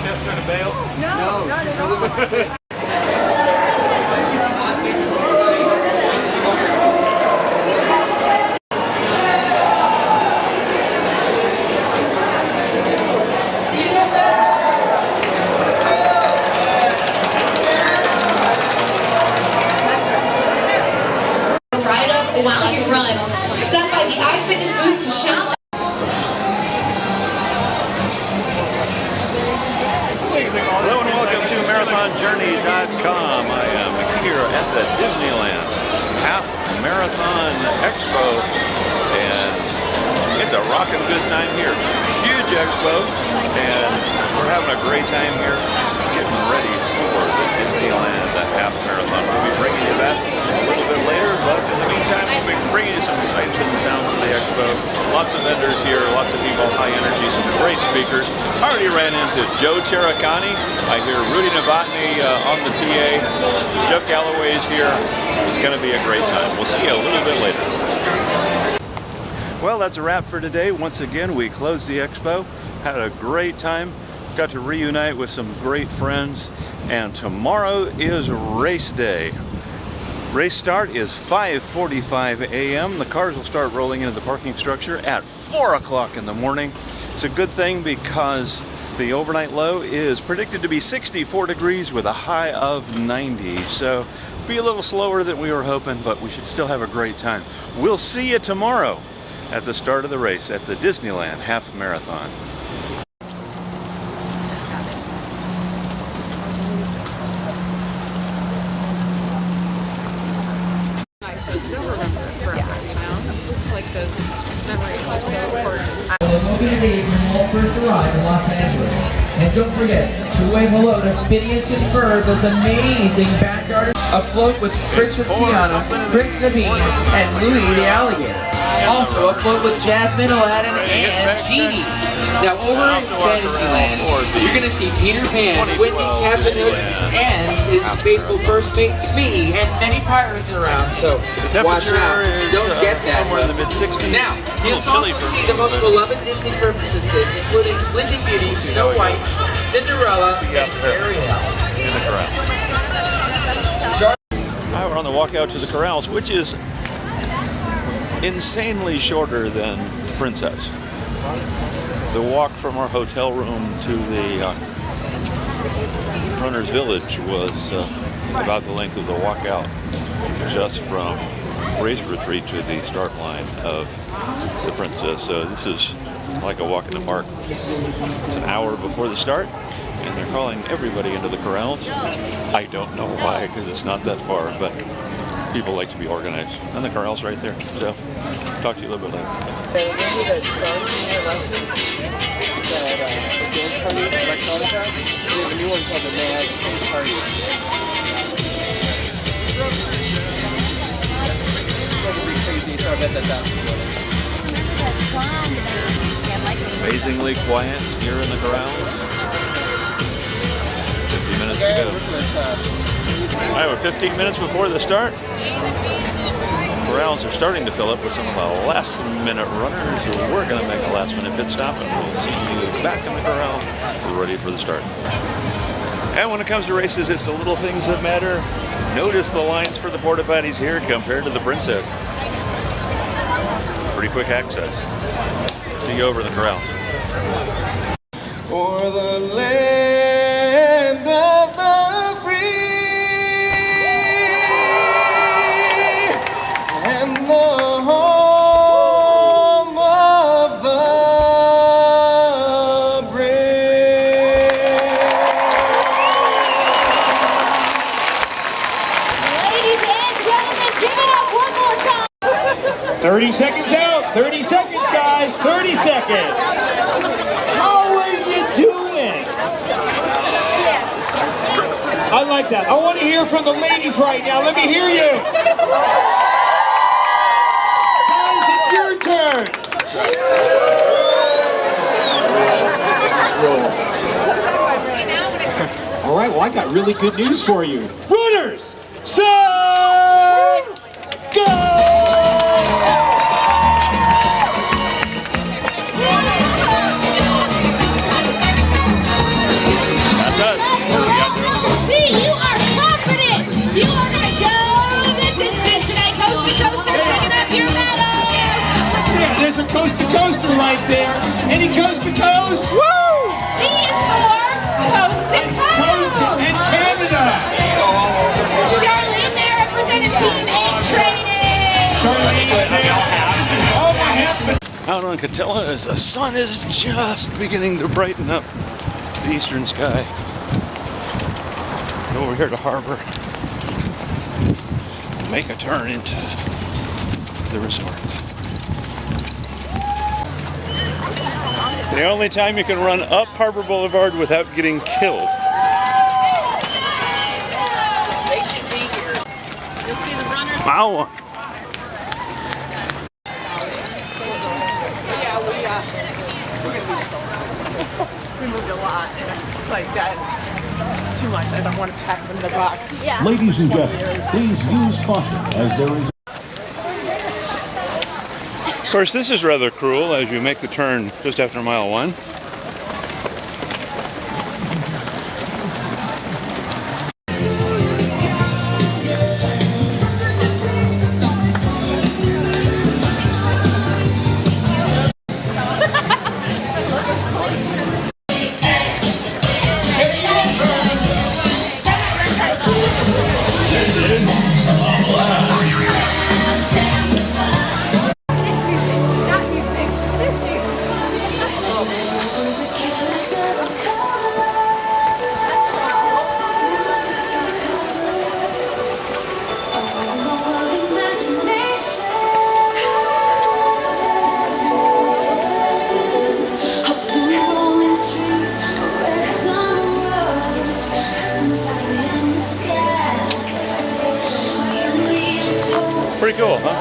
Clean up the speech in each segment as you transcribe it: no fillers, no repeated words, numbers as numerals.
Jeff trying to bail? No, not at all. While you run, stop by the iFitness booth to shop. Hello and welcome to MarathonJourney.com. I am here at the Disneyland Half Marathon Expo, and it's a rockin' good time here. Huge expo, and we're having a great time here getting ready for the Disneyland Half Marathon. We'll be bringing you that a little bit later, but in the meantime, we'll be bringing you some sights and sounds of the expo. Lots of vendors here, lots of people, high energy, some great speakers. I already ran into Joe Terracani. I hear Rudy Novotny on the PA. Jeff Galloway is here. It's going to be a great time. We'll see you a little bit later. Well, that's a wrap for today. Once again, we closed the expo. Had a great time. Got to reunite with some great friends. And tomorrow is race day. Race start is 5:45 a.m. The cars will start rolling into the parking structure at 4 o'clock in the morning. It's a good thing because the overnight low is predicted to be 64 degrees with a high of 90. So be a little slower than we were hoping, but we should still have a great time. We'll see you tomorrow at the start of the race at the Disneyland Half Marathon. Those memories are so important. The movie days when Walt first arrived in Los Angeles. And don't forget to wave hello to Phineas and Ferb, those amazing backyard afloat with Princess Tiana, Prince Naveen, and Louie the alligator. Also afloat with Jasmine, Aladdin, and Genie. Now over in Fantasyland, you're going to see Peter Pan, Whitney, Captain Hook, and his faithful first mate Smee, and many pirates around, so watch out. Don't get that. Now, you'll also see the most beloved Disney princesses, including Sleeping Beauty, Snow White, Cinderella, and Ariel. Now we're on the walk out to the corrals, which is insanely shorter than the Princess. The walk from our hotel room to the Runner's Village was about the length of the walk out, just from race retreat to the start line of the Princess. So this is like a walk in the park. It's an hour before the start, and they're calling everybody into the corrals. I don't know why, because it's not that far, but people like to be organized. And the corral's right there. So talk to you a little bit later. Remember that song near Ralston? That dance party electronica? We have a new one called the Mad Party. That's pretty crazy, so I bet that's Amazingly quiet here in the corral. 50 minutes to go. All right, we're 15 minutes before the start. Corrals are starting to fill up with some of our last-minute runners. We're going to make a last-minute pit stop, and we'll see you back in the corral. We're ready for the start. And when it comes to races, it's the little things that matter. Notice the lines for the porta potties here compared to the Princess. Pretty quick access. See you over in the corrals. For the land of the free and the home of the brave. Ladies and gentlemen, give it up one more time. 30 seconds out. 30 seconds, guys. 30 seconds. How are you doing? I like that. I want to hear from the ladies right now. Let me hear you. Guys, it's your turn. All right, well, I got really good news for you. Runners, set, go! There's a coast-to-coaster right there. Any coast-to-coast? Woo! C is for Coast to Coast. And Canada. Charlene there representing Team A Training. Out on Catilla as the sun is just beginning to brighten up the eastern sky. Over here to harbor. Make a turn into the resort. The only time you can run up Harbor Boulevard without getting killed. They should be here. You'll see the runners. Wow. We moved a lot, and it's like that's too much. I don't want to pack them in the box. Yeah. Ladies and gentlemen, please use caution as there is... Of course, this is rather cruel as you make the turn just after mile 1. Pretty cool, huh?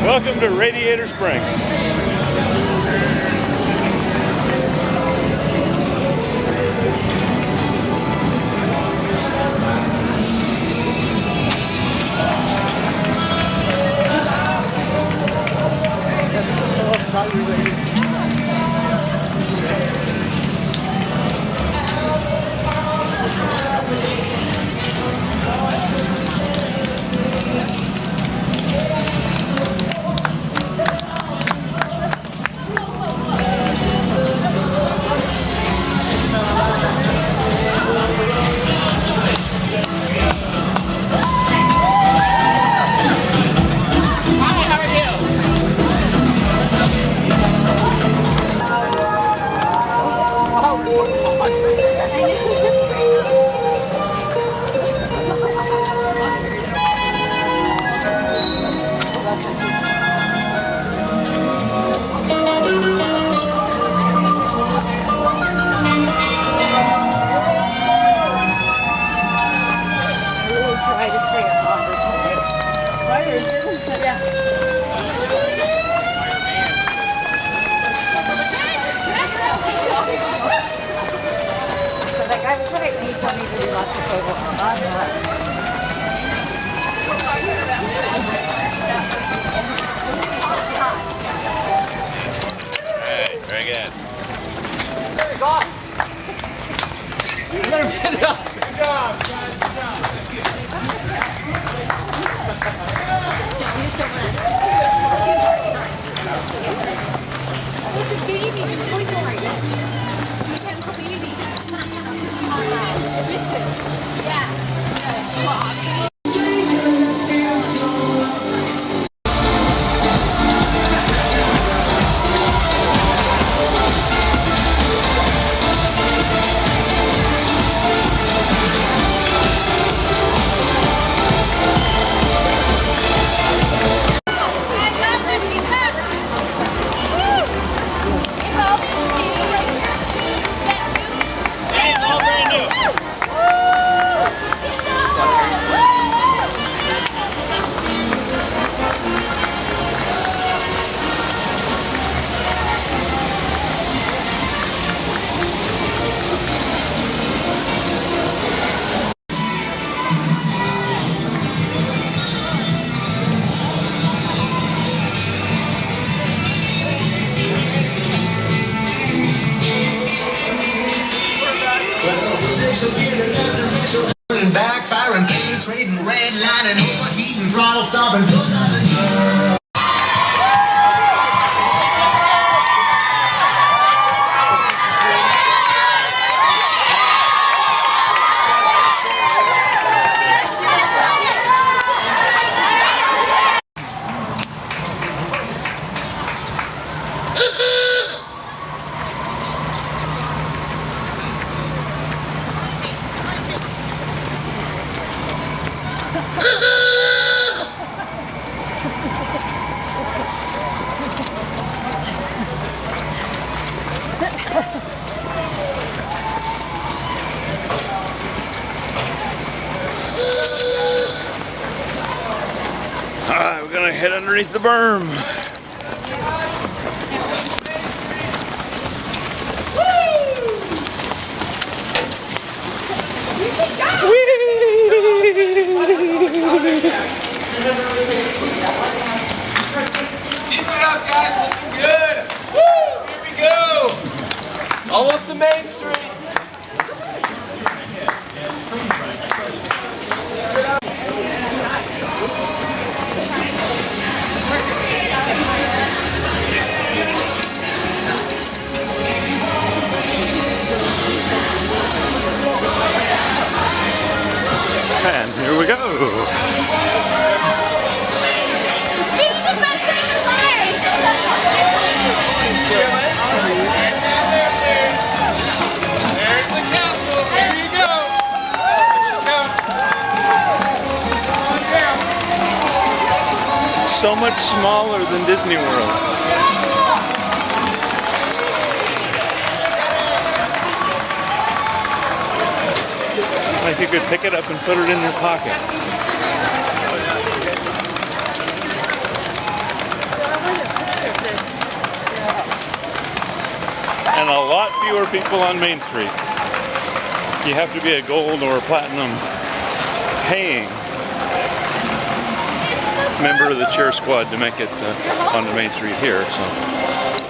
Welcome to Radiator Springs. stop and join. Alright, we're gonna head underneath the berm. Keep it up, guys. Looking good. Woo! Here we go. Almost to Main Street. And here we go. This is the best day of life! There's the castle. Here you go. It's so much smaller than Disney World. Like you could pick it up and put it in your pocket. And a lot fewer people on Main Street. You have to be a gold or platinum paying member of the cheer squad to make it onto Main Street here, so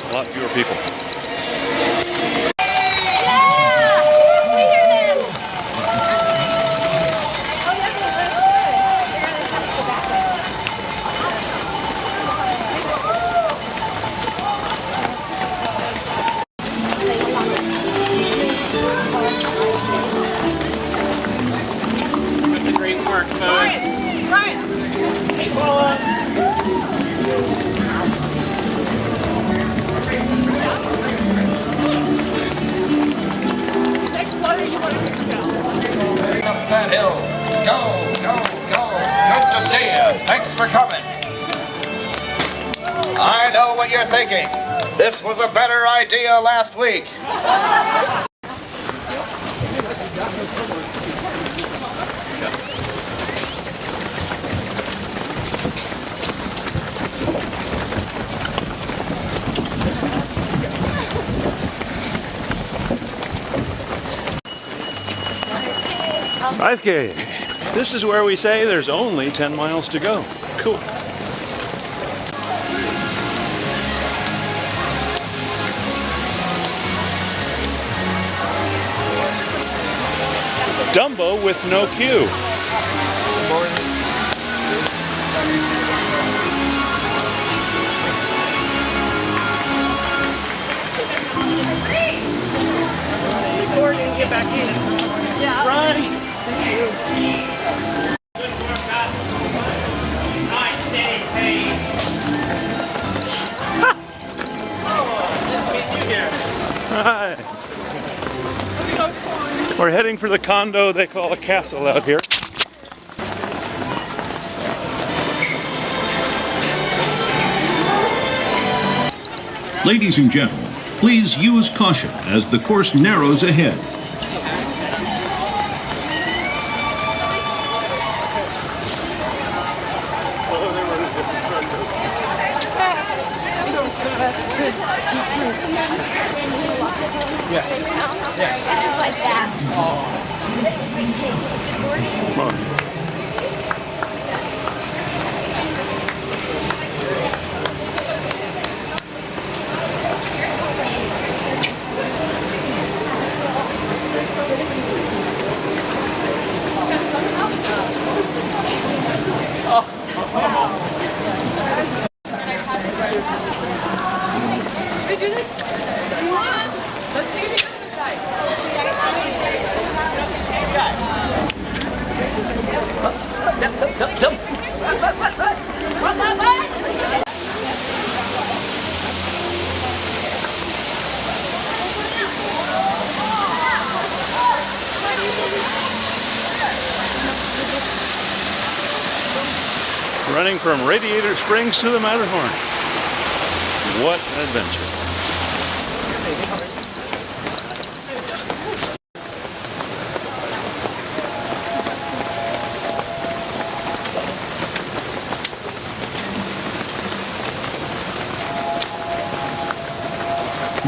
a lot fewer people. Great work, folks. Hey, Paula. Up that hill. Go, go, go. Good to see you. Thanks for coming. I know what you're thinking. This was a better idea last week. Okay, this is where we say there's only 10 miles to go. Cool. Dumbo with no queue. Before you can get back in. Yeah. Right. Nice day, Paige. Hi. We're heading for the condo they call a castle out here. Ladies and gentlemen, please use caution as the course narrows ahead. It's just like that. Come on. Oh. do this? Let's take it on the side. Running from Radiator Springs to the Matterhorn. What an adventure.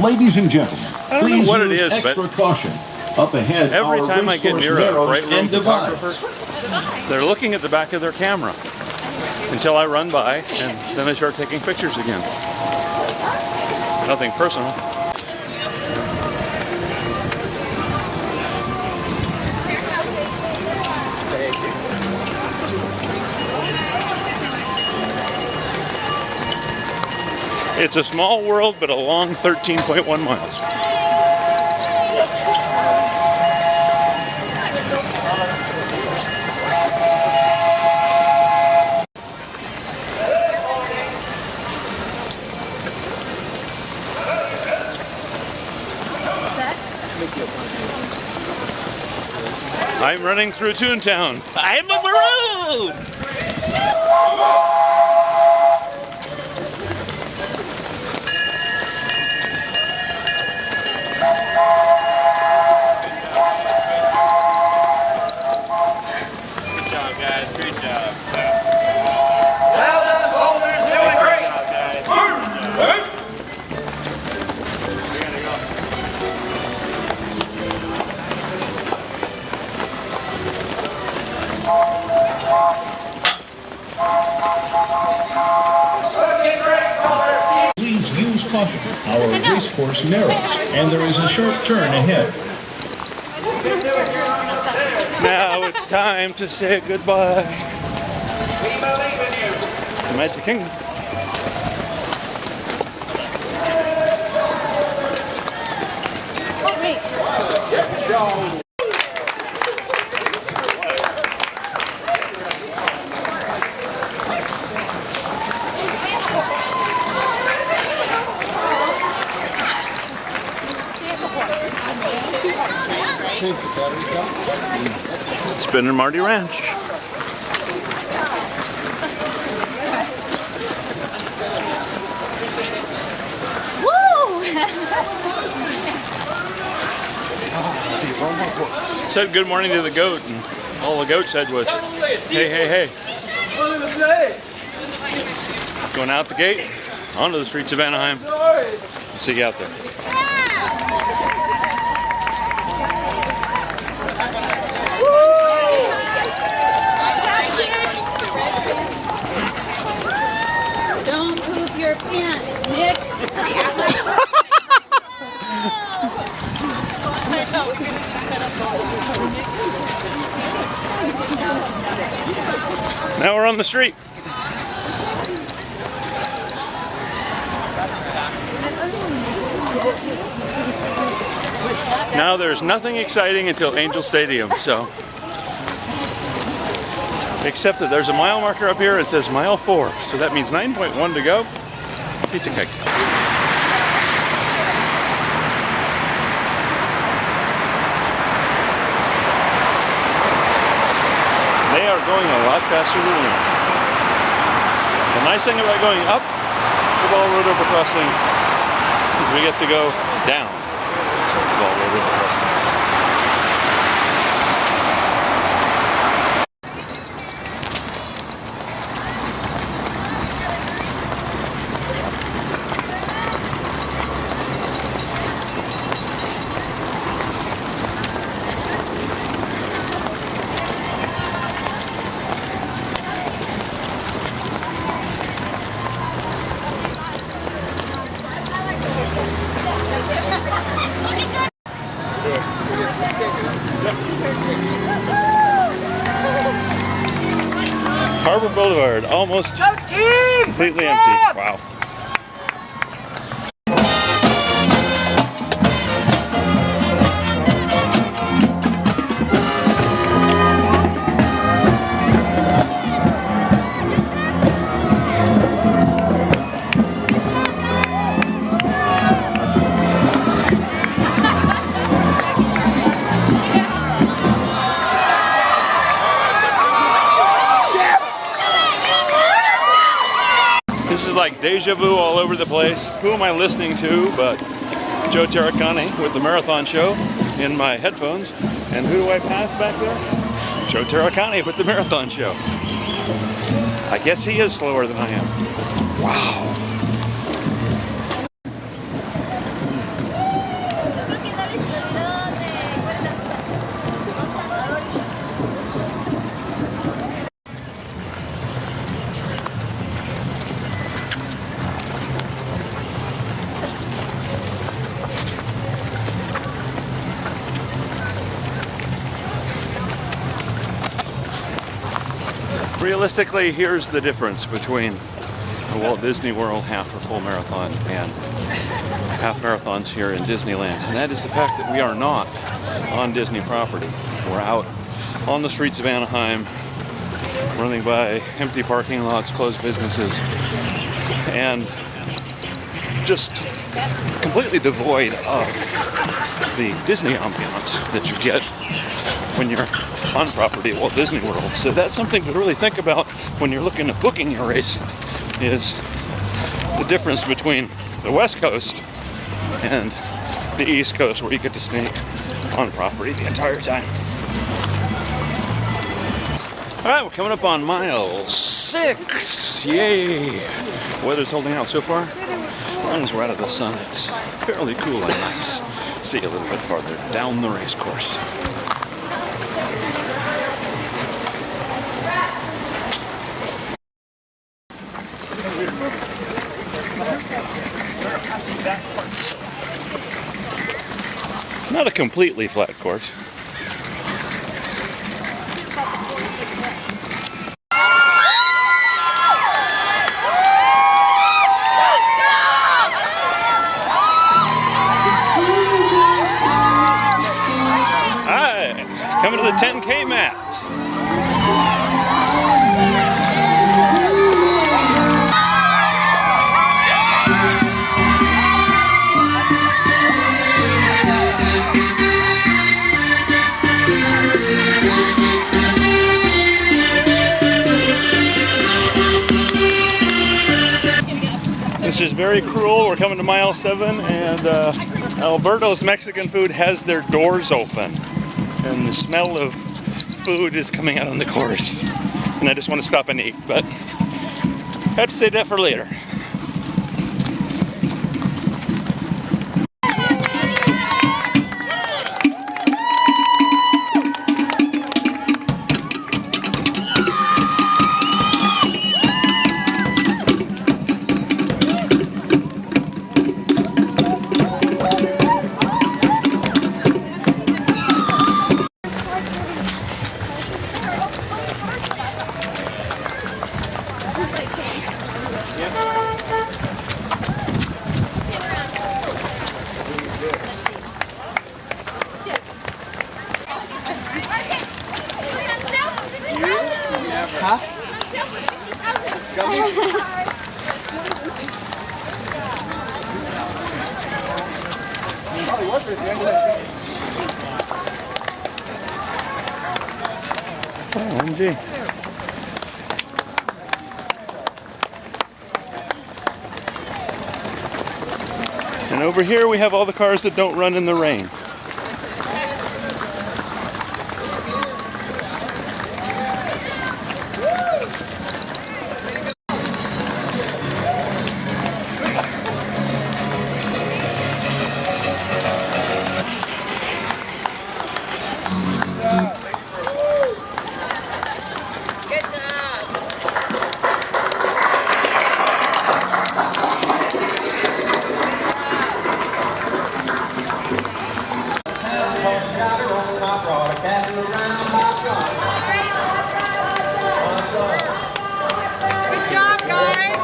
Ladies and gentlemen, I don't know please what it use is, extra but caution. Up ahead, every our time I get racecourse near a narrows bright room and divides. photographer, they're looking at the back of their camera until I run by, and then I start taking pictures again. Nothing personal. It's a small world, but a long 13.1 miles. I'm running through Toontown. I'm a maroon! Good job, guys. Great job. Well done, soldiers. Doing great. Good job, guys. We gotta go. Please use caution. Our race course narrows, and there is a sharp turn ahead. Now it's time to say goodbye We believe in you. to Magic Kingdom. Oh, wait. Spinning Marty Ranch. Woo! Said good morning to the goat, and all the goat said was, hey, hey, hey. Going out the gate, onto the streets of Anaheim. I'll see you out there. Don't poop your pants, Nick. Now we're on the street. Now there's nothing exciting until Angel Stadium, so. Except that there's a mile marker up here, it says mile 4, so that means 9.1 to go. Piece of cake. They are going a lot faster than we are. The nice thing about going up the Ball Road Overcrossing is we get to go down the Ball Road Overcrossing. Harbor Boulevard, almost completely empty. Wow. deja vu all over the place. Who am I listening to but Joe Tarracani with the Marathon Show in my headphones. And who do I pass back there? Joe Tarracani with the Marathon Show. I guess he is slower than I am. Wow. Realistically, here's the difference between the Walt Disney World half or full marathon and half marathons here in Disneyland. And that is the fact that we are not on Disney property. We're out on the streets of Anaheim, running by empty parking lots, closed businesses, and just completely devoid of the Disney ambiance that you get when you're on property at Walt Disney World. So that's something to really think about when you're looking at booking your race, is the difference between the West Coast and the East Coast, where you get to stay on property the entire time. All right, we're coming up on mile 6. Yay! Weather's holding out so far. As long as we're out of the sun, it's fairly cool and nice. See a little bit farther down the race course. Not a completely flat course. Hi, coming to the 10K mat. This is very cruel. We're coming to mile 7, and Alberto's Mexican food has their doors open, and the smell of food is coming out on the course. And I just want to stop and eat, but I have to save that for later. OMG. And over here we have all the cars that don't run in the rain. Good job, guys.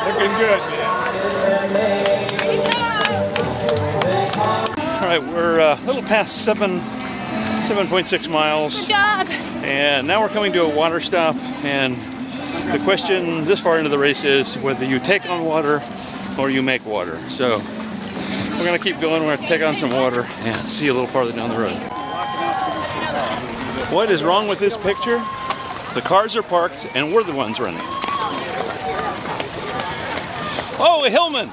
Looking good, man. All right, we're a little past 7.6 miles. Good job. And now we're coming to a water stop, and the question this far into the race is whether you take on water or you make water. So we're gonna keep going. We're gonna take on some water and see a little farther down the road. What is wrong with this picture? The cars are parked and we're the ones running. Oh, a Hillman.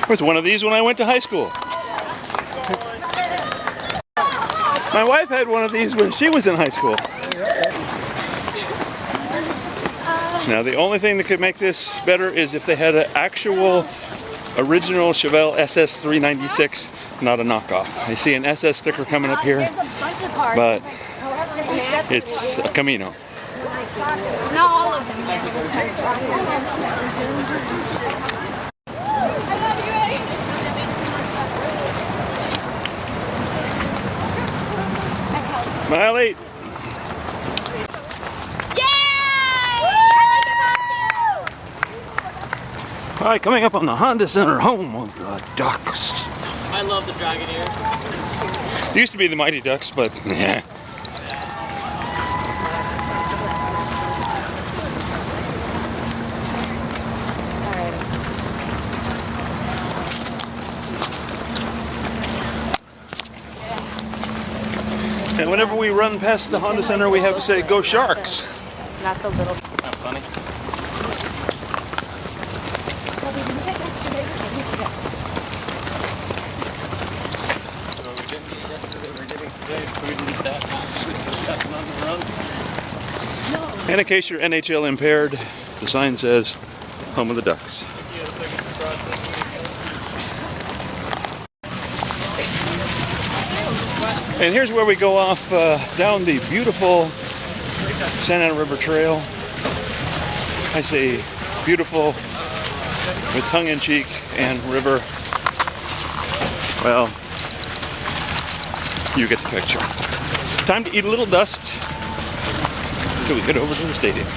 There was one of these when I went to high school. My wife had one of these when she was in high school. Now the only thing that could make this better is if they had an actual original Chevelle SS 396, not a knockoff. I see an SS sticker coming up here, but it's a Camino. Not all of them. Mile 8. All right, coming up on the Honda Center, home of the Ducks. I love the Dragoneers. Used to be the Mighty Ducks, but yeah. And whenever we run past the Honda Center, we have to say, "Go Sharks!" Not the little. Not funny. So we didn't get yesterday, we're getting today. We didn't that. Nothing on the run. And in case you're NHL impaired, the sign says, "Home of the Ducks." And here's where we go off down the beautiful Santa Ana River Trail. I say beautiful with tongue-in-cheek and river. Well, you get the picture. Time to eat a little dust until we get over to the stadium.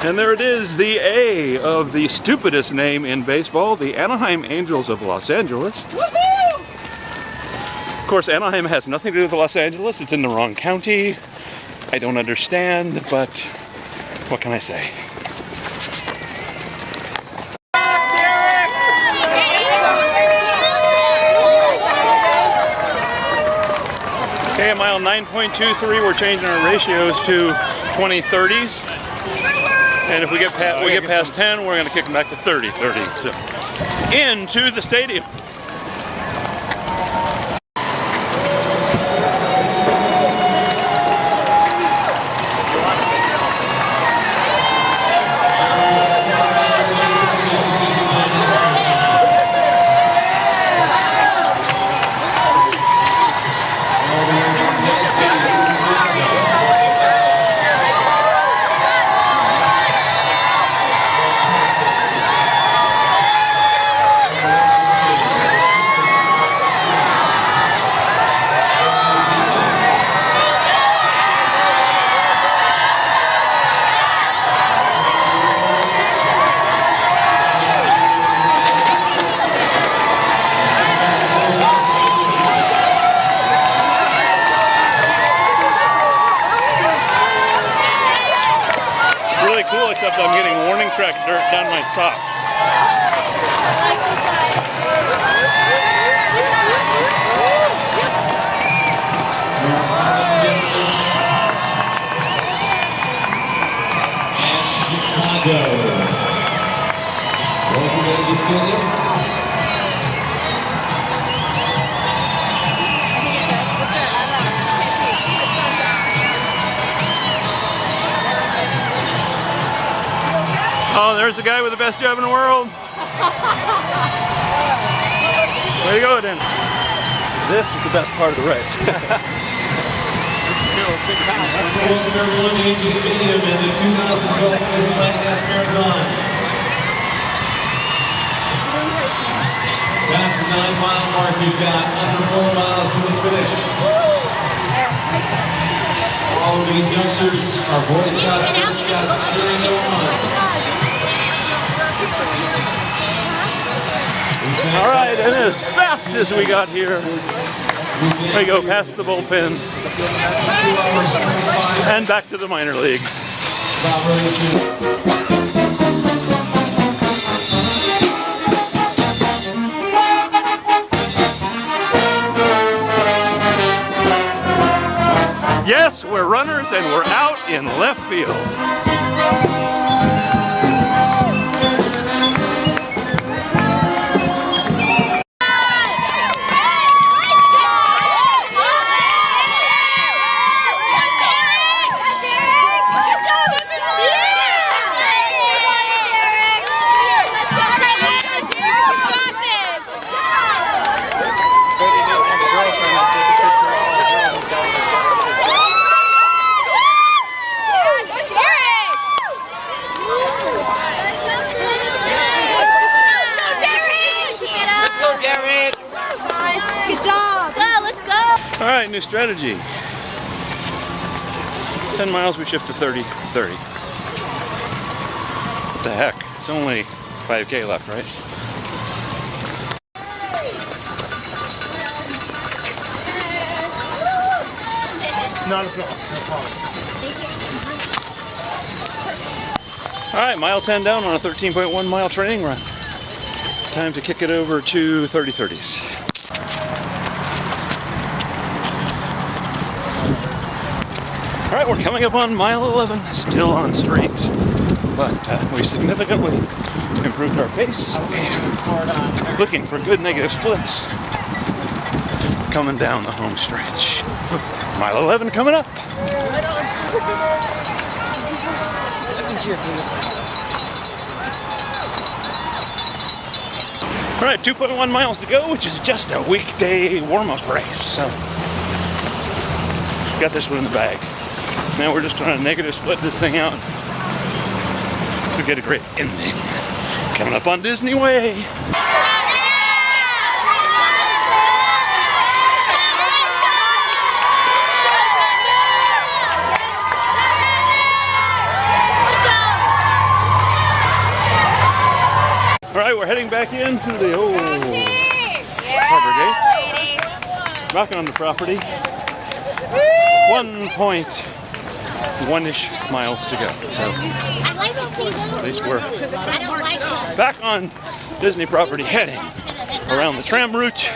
And there it is, the A of the stupidest name in baseball, the Anaheim Angels of Los Angeles. Woohoo! Of course, Anaheim has nothing to do with Los Angeles. It's in the wrong county. I don't understand, but what can I say? Okay, at mile 9.23, we're changing our ratios to 20/30s. And if we get past 10, we're going to kick them back to 30. So, into the stadium. Except I'm getting warning track dirt down my socks. And Chicago. Welcome to the stadium. Oh, there's the guy with the best job in the world. Way to go, then. This is the best part of the race. Welcome everyone to Angel Stadium in the 2012 Disneyland Half Marathon. Past the 9-mile mark, you've got under 4 miles to the finish. All of these youngsters are Boy Scouts, Girl Scouts cheering you on. All right, and as fast as we got here, we go past the bullpens and back to the minor league. Yes, we're runners and we're out in left field. All right, new strategy. 10 miles, we shift to 30, 30. What the heck? It's only 5K left, right? Not a problem. All right, mile 10 down on a 13.1 mile training run. Time to kick it over to 30-30s. All right, we're coming up on mile 11, still on streaks, but we significantly improved our pace and looking for good negative splits coming down the home stretch. Mile 11 coming up. All right, 2.1 miles to go, which is just a weekday warm-up race, so got this one in the bag. Now we're just trying to negative split this thing out to get a great ending. Coming up on Disney Way. All right, we're heading back into the old harbor gate. Knocking on the property. 1.1-ish miles to go. So I'd like to see those. at least we're I don't like to. back on Disney property, heading around the tram route,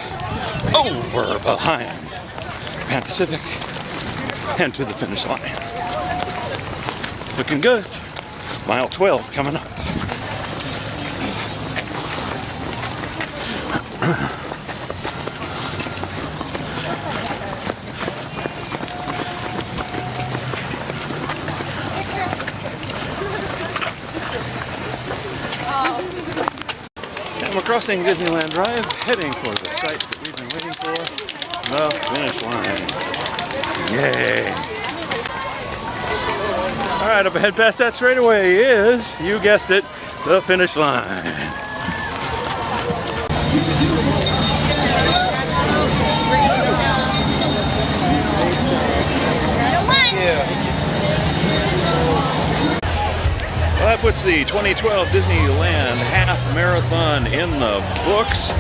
over behind Pan Pacific, and to the finish line. Looking good. Mile 12 coming up. And we're crossing Disneyland Drive, heading for the site that we've been waiting for, the finish line. Yay! All right, up ahead past that straightaway is, you guessed it, the finish line. Well, that puts the 2012 Disneyland Half Marathon in the books.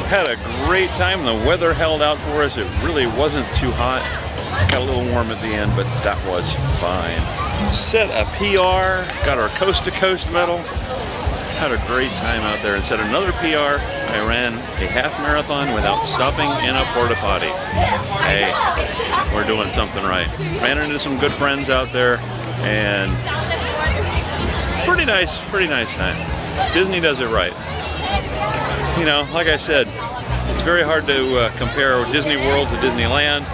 Had a great time. The weather held out for us. It really wasn't too hot. Got a little warm at the end, but that was fine. Set a PR, got our coast to coast medal. Had a great time out there and set another PR. I ran a half marathon without stopping in a porta potty. Hey, we're doing something right. Ran into some good friends out there and pretty nice time. Disney does it right. You know, like I said, it's very hard to compare Disney World to Disneyland,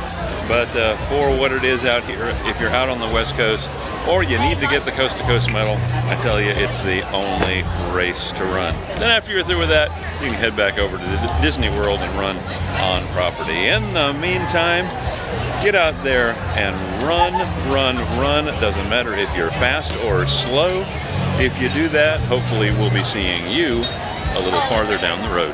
but for what it is out here, if you're out on the West Coast, or you need to get the Coast to Coast medal, I tell you, it's the only race to run. Then after you're through with that, you can head back over to Disney World and run on property. In the meantime, get out there and run. It doesn't matter if you're fast or slow. If you do that, hopefully we'll be seeing you a little farther down the road.